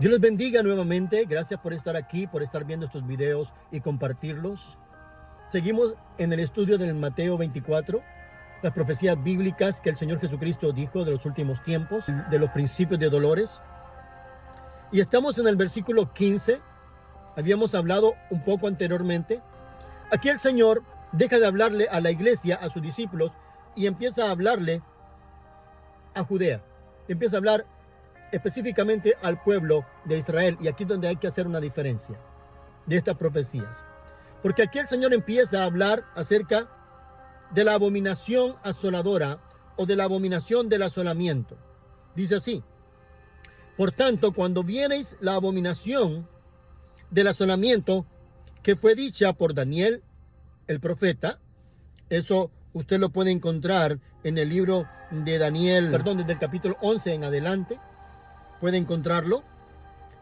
Dios les bendiga nuevamente. Gracias por estar aquí, por estar viendo estos videos y compartirlos. Seguimos en el estudio del Mateo 24, las profecías bíblicas que el Señor Jesucristo dijo de los últimos tiempos, de los principios de dolores. Y estamos en el versículo 15. Habíamos hablado un poco anteriormente. Aquí el Señor deja de hablarle a la iglesia, a sus discípulos, y empieza a hablarle a Judea. Empieza a hablar específicamente al pueblo de Israel. Y aquí es donde hay que hacer una diferencia de estas profecías. Porque aquí el Señor empieza a hablar acerca de la abominación asoladora o de la abominación del asolamiento. Dice así: por tanto, cuando viereis la abominación del asolamiento que fue dicha por Daniel, el profeta, eso usted lo puede encontrar en el libro de Daniel, desde el capítulo 11 en adelante, puede encontrarlo.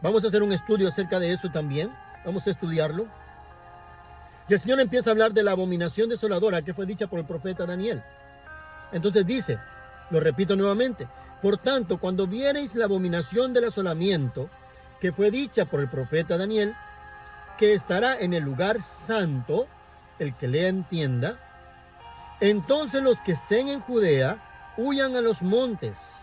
Vamos a hacer un estudio acerca de eso también, vamos a estudiarlo. Y el Señor empieza a hablar de la abominación desoladora que fue dicha por el profeta Daniel. Entonces dice, lo repito nuevamente: por tanto, cuando viereis la abominación del asolamiento que fue dicha por el profeta Daniel, que estará en el lugar santo, el que lea entienda, entonces los que estén en Judea huyan a los montes,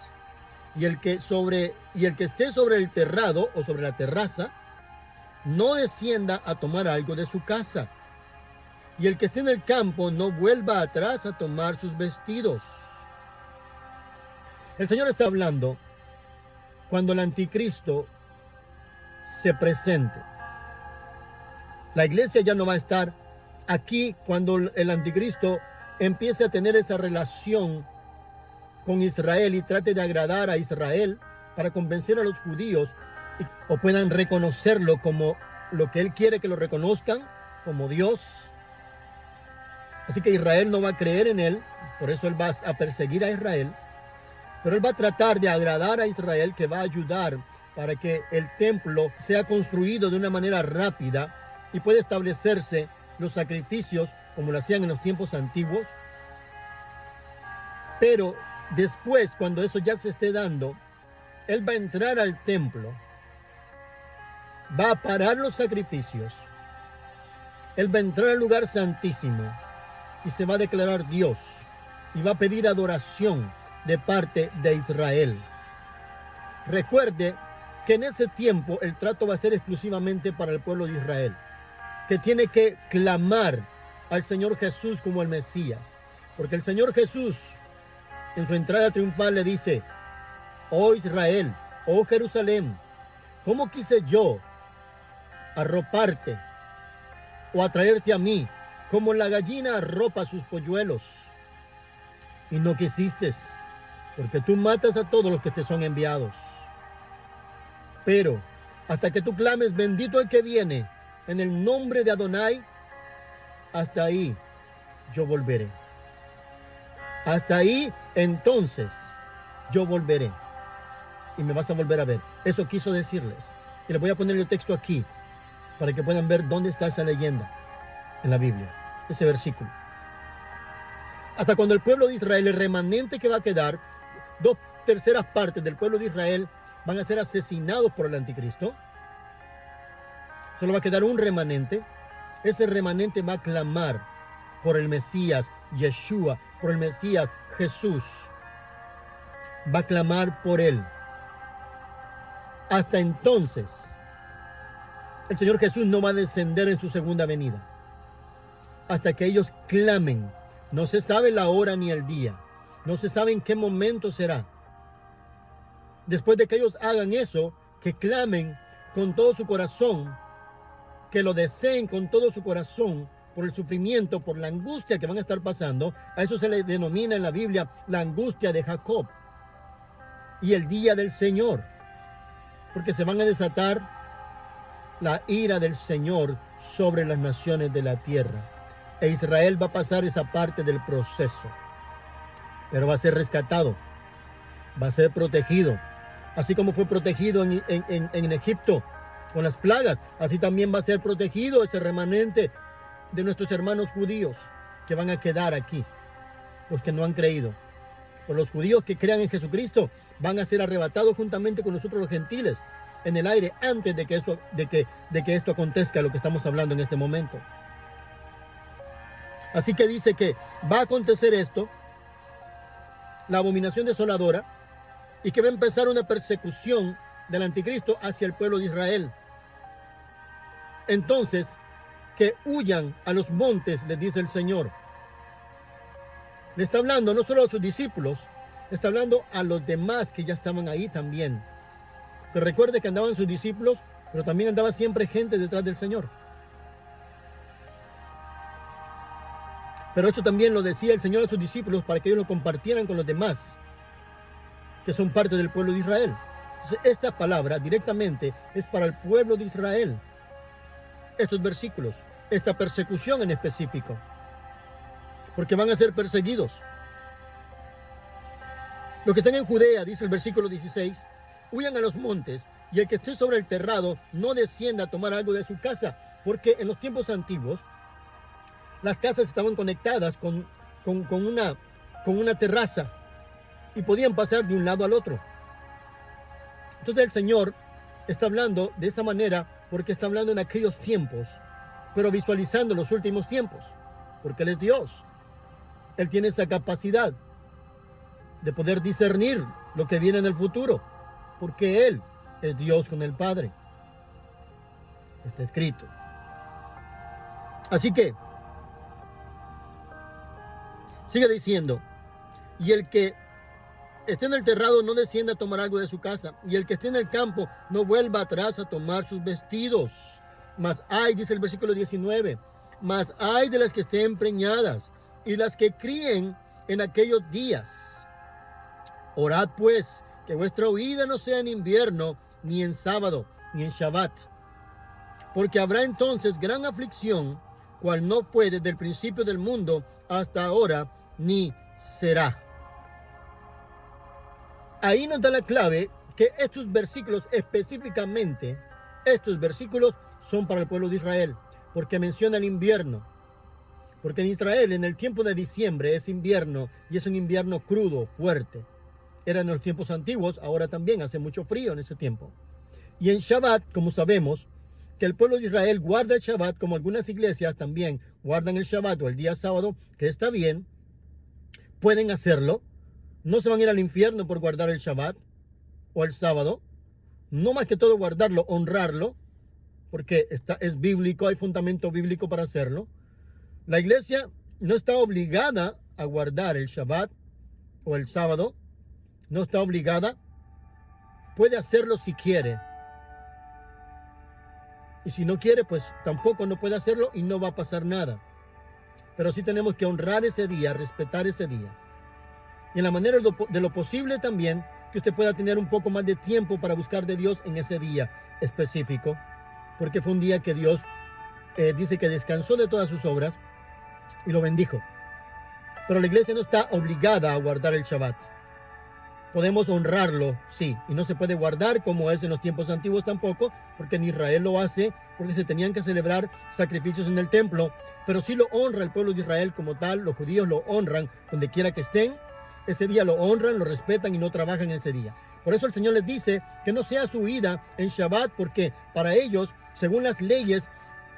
y el que esté sobre el terrado o sobre la terraza no descienda a tomar algo de su casa, y el que esté en el campo no vuelva atrás a tomar sus vestidos. El Señor está hablando cuando el anticristo se presente. La iglesia ya no va a estar aquí cuando el anticristo empiece a tener esa relación con Israel y trate de agradar a Israel para convencer a los judíos o puedan reconocerlo como lo que él quiere que lo reconozcan, como Dios. Así que Israel no va a creer en él, por eso él va a perseguir a Israel, pero él va a tratar de agradar a Israel, que va a ayudar para que el templo sea construido de una manera rápida y pueda establecerse los sacrificios como lo hacían en los tiempos antiguos. Pero después, cuando eso ya se esté dando, él va a entrar al templo, va a parar los sacrificios, él va a entrar al lugar santísimo y se va a declarar Dios y va a pedir adoración de parte de Israel. Recuerde que en ese tiempo el trato va a ser exclusivamente para el pueblo de Israel, que tiene que clamar al Señor Jesús como el Mesías, porque el Señor Jesús en su entrada triunfal le dice: oh Israel, oh Jerusalén, ¿cómo quise yo arroparte o atraerte a mí, como la gallina arropa sus polluelos? Y no quisiste, porque tú matas a todos los que te son enviados. Pero hasta que tú clames: bendito el que viene en el nombre de Adonai, hasta ahí yo volveré. Hasta ahí entonces yo volveré y me vas a volver a ver. Eso quiso decirles. Y les voy a poner el texto aquí para que puedan ver dónde está esa leyenda en la Biblia, ese versículo. Hasta cuando el pueblo de Israel, el remanente que va a quedar, 2/3 partes del pueblo de Israel van a ser asesinados por el anticristo. Solo va a quedar un remanente. Ese remanente va a clamar por el Mesías Yeshua, por el Mesías Jesús. Va a clamar por él. Hasta entonces, el Señor Jesús no va a descender en su segunda venida. Hasta que ellos clamen. No se sabe la hora ni el día. No se sabe en qué momento será. Después de que ellos hagan eso, que clamen con todo su corazón, que lo deseen con todo su corazón por el sufrimiento, por la angustia que van a estar pasando. A eso se le denomina en la Biblia la angustia de Jacob y el día del Señor, porque se van a desatar la ira del Señor sobre las naciones de la tierra. E Israel va a pasar esa parte del proceso, pero va a ser rescatado, va a ser protegido, así como fue protegido en Egipto con las plagas. Así también va a ser protegido ese remanente de nuestros hermanos judíos que van a quedar aquí, los que no han creído. Por los judíos que crean en Jesucristo van a ser arrebatados juntamente con nosotros los gentiles en el aire antes de que esto acontezca, lo que estamos hablando en este momento. Así que dice que va a acontecer esto, la abominación desoladora, y que va a empezar una persecución del anticristo hacia el pueblo de Israel. Entonces, que huyan a los montes, les dice el Señor. Le está hablando no solo a sus discípulos, le está hablando a los demás que ya estaban ahí también. Que recuerde que andaban sus discípulos, pero también andaba siempre gente detrás del Señor. Pero esto también lo decía el Señor a sus discípulos para que ellos lo compartieran con los demás, que son parte del pueblo de Israel. Entonces, esta palabra directamente es para el pueblo de Israel. Estos versículos, esta persecución en específico, porque van a ser perseguidos. Los que están en Judea, dice el versículo 16, huyan a los montes, y el que esté sobre el terrado no descienda a tomar algo de su casa, porque en los tiempos antiguos las casas estaban conectadas con una terraza y podían pasar de un lado al otro. Entonces el Señor está hablando de esa manera porque está hablando en aquellos tiempos, pero visualizando los últimos tiempos, porque Él es Dios. Él tiene esa capacidad de poder discernir lo que viene en el futuro, porque Él es Dios con el Padre. Está escrito. Así que sigue diciendo, y el que esté en el terrado no descienda a tomar algo de su casa, y el que esté en el campo no vuelva atrás a tomar sus vestidos. Mas hay, dice el versículo 19, mas hay de las que estén preñadas y las que críen en aquellos días. Orad pues, que vuestra huida no sea en invierno, ni en sábado, ni en Shabbat, porque habrá entonces gran aflicción, cual no fue desde el principio del mundo hasta ahora, ni será. Ahí nos da la clave que estos versículos específicamente, estos versículos son para el pueblo de Israel, porque menciona el invierno. Porque en Israel, en el tiempo de diciembre, es invierno, y es un invierno crudo, fuerte. Era en los tiempos antiguos, ahora también hace mucho frío en ese tiempo. Y en Shabbat, como sabemos, que el pueblo de Israel guarda el Shabbat, como algunas iglesias también guardan el Shabbat o el día sábado, que está bien, pueden hacerlo. No se van a ir al infierno por guardar el Shabbat o el sábado. No más que todo guardarlo, honrarlo, porque es bíblico, hay fundamento bíblico para hacerlo. La iglesia no está obligada a guardar el Shabbat o el sábado. No está obligada. Puede hacerlo si quiere. Y si no quiere, pues tampoco no puede hacerlo y no va a pasar nada. Pero sí tenemos que honrar ese día, respetar ese día. Y en la manera de lo posible también, que usted pueda tener un poco más de tiempo para buscar de Dios en ese día específico. Porque fue un día que Dios dice que descansó de todas sus obras y lo bendijo. Pero la iglesia no está obligada a guardar el Shabbat. Podemos honrarlo, sí, y no se puede guardar como es en los tiempos antiguos tampoco, porque en Israel lo hace, porque se tenían que celebrar sacrificios en el templo, pero sí lo honra el pueblo de Israel como tal. Los judíos lo honran donde quiera que estén. Ese día lo honran, lo respetan y no trabajan ese día. Por eso el Señor les dice que no sea su ida en Shabbat, porque para ellos, según las leyes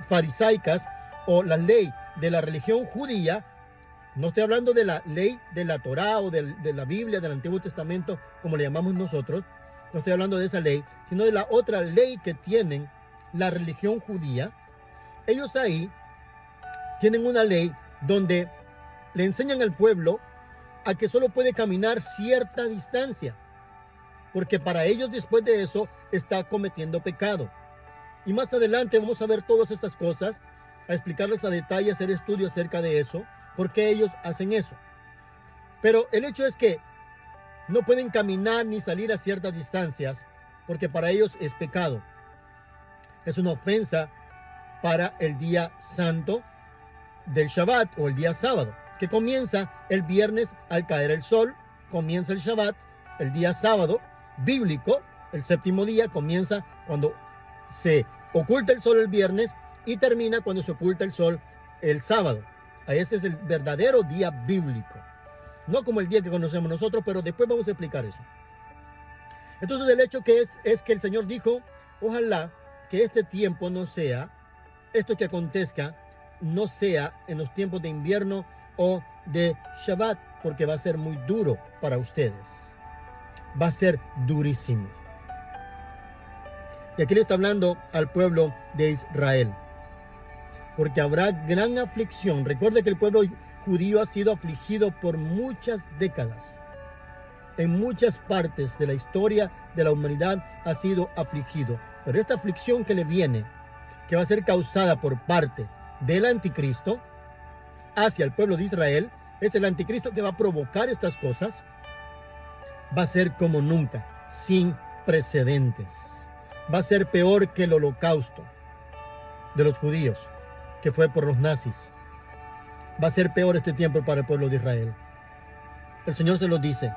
farisaicas o la ley de la religión judía, no estoy hablando de la ley de la Torá o de la Biblia, del Antiguo Testamento, como le llamamos nosotros. No estoy hablando de esa ley, sino de la otra ley que tienen la religión judía. Ellos ahí tienen una ley donde le enseñan al pueblo a que solo puede caminar cierta distancia, porque para ellos después de eso está cometiendo pecado. Y más adelante vamos a ver todas estas cosas, a explicarles a detalle, hacer estudios acerca de eso, porque ellos hacen eso. Pero el hecho es que no pueden caminar ni salir a ciertas distancias, porque para ellos es pecado. Es una ofensa para el día santo del Shabbat o el día sábado, que comienza el viernes al caer el sol. Comienza el Shabbat, el día sábado bíblico, el séptimo día comienza cuando se oculta el sol el viernes y termina cuando se oculta el sol el sábado. Ese es el verdadero día bíblico, no como el día que conocemos nosotros, pero después vamos a explicar eso. Entonces el hecho que es que el Señor dijo, ojalá que este tiempo no sea, esto que acontezca, no sea en los tiempos de invierno o de Shabbat, porque va a ser muy duro para ustedes. Va a ser durísimo. Y aquí le está hablando al pueblo de Israel. Porque habrá gran aflicción. Recuerde que el pueblo judío ha sido afligido por muchas décadas. En muchas partes de la historia de la humanidad ha sido afligido. Pero esta aflicción que le viene, que va a ser causada por parte del anticristo hacia el pueblo de Israel, es el anticristo que va a provocar estas cosas, va a ser como nunca, sin precedentes. Va a ser peor que el holocausto de los judíos, que fue por los nazis. Va a ser peor este tiempo para el pueblo de Israel. El Señor se lo dice,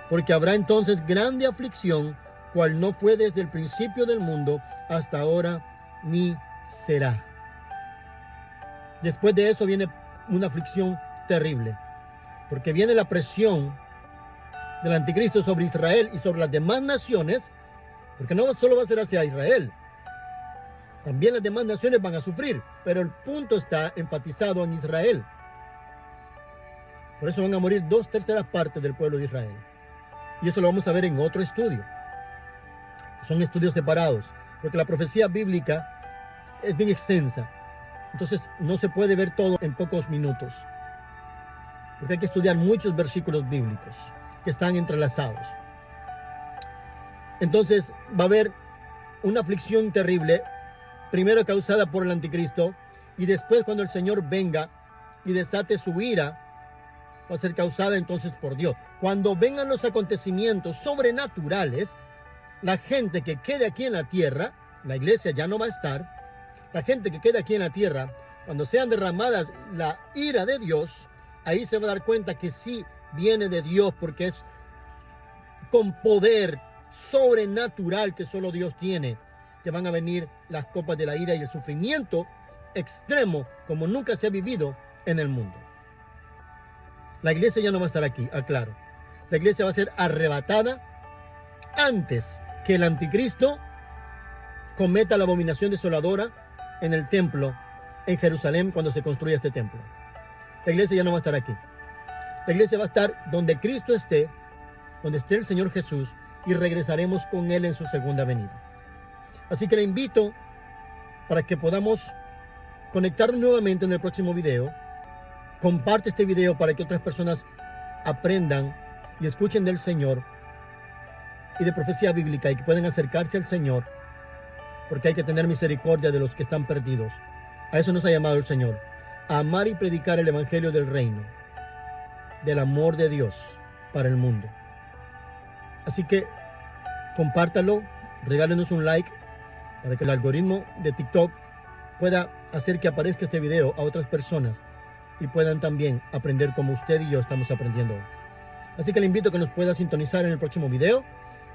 porque habrá entonces grande aflicción, cual no fue desde el principio del mundo hasta ahora, ni será. Después de eso viene una aflicción terrible, porque viene la presión del anticristo sobre Israel y sobre las demás naciones, porque no solo va a ser hacia Israel, también las demás naciones van a sufrir, pero el punto está enfatizado en Israel. Por eso van a morir 2/3 partes del pueblo de Israel. Y eso lo vamos a ver en otro estudio. Son estudios separados, porque la profecía bíblica es bien extensa. Entonces no se puede ver todo en pocos minutos, porque hay que estudiar muchos versículos bíblicos que están entrelazados. Entonces va a haber una aflicción terrible, primero causada por el anticristo, y después cuando el Señor venga y desate su ira, va a ser causada entonces por Dios. Cuando vengan los acontecimientos sobrenaturales, la gente que quede aquí en la tierra, la iglesia ya no va a estar, la gente que quede aquí en la tierra, cuando sean derramadas la ira de Dios, ahí se va a dar cuenta que sí viene de Dios, porque es con poder sobrenatural que solo Dios tiene, que van a venir las copas de la ira y el sufrimiento extremo como nunca se ha vivido en el mundo. La iglesia ya no va a estar aquí, aclaro. La iglesia va a ser arrebatada antes que el anticristo cometa la abominación desoladora en el templo en Jerusalén cuando se construya este templo. La iglesia ya no va a estar aquí. La iglesia va a estar donde Cristo esté, donde esté el Señor Jesús, y regresaremos con Él en su segunda venida. Así que le invito para que podamos conectarnos nuevamente en el próximo video. Comparte este video para que otras personas aprendan y escuchen del Señor y de profecía bíblica, y que puedan acercarse al Señor, porque hay que tener misericordia de los que están perdidos. A eso nos ha llamado el Señor, a amar y predicar el evangelio del reino, del amor de Dios para el mundo. Así que compártalo, regálenos un like para que el algoritmo de TikTok pueda hacer que aparezca este video a otras personas y puedan también aprender como usted y yo estamos aprendiendo hoy. Así que le invito a que nos pueda sintonizar en el próximo video.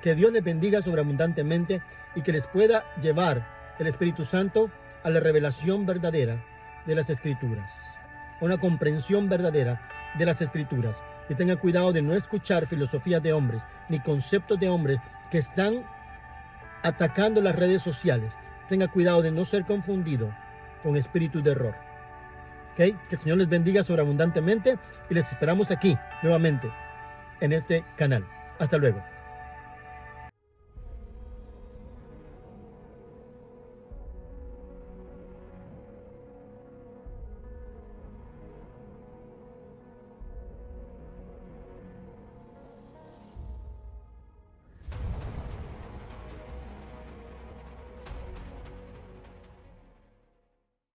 Que Dios les bendiga sobreabundantemente y que les pueda llevar el Espíritu Santo a la revelación verdadera de las Escrituras, a una comprensión verdadera de las Escrituras. Que tenga cuidado de no escuchar filosofías de hombres ni conceptos de hombres que están atacando las redes sociales. Tenga cuidado de no ser confundido con espíritus de error. ¿Okay? Que el Señor les bendiga sobreabundantemente y les esperamos aquí nuevamente en este canal. Hasta luego.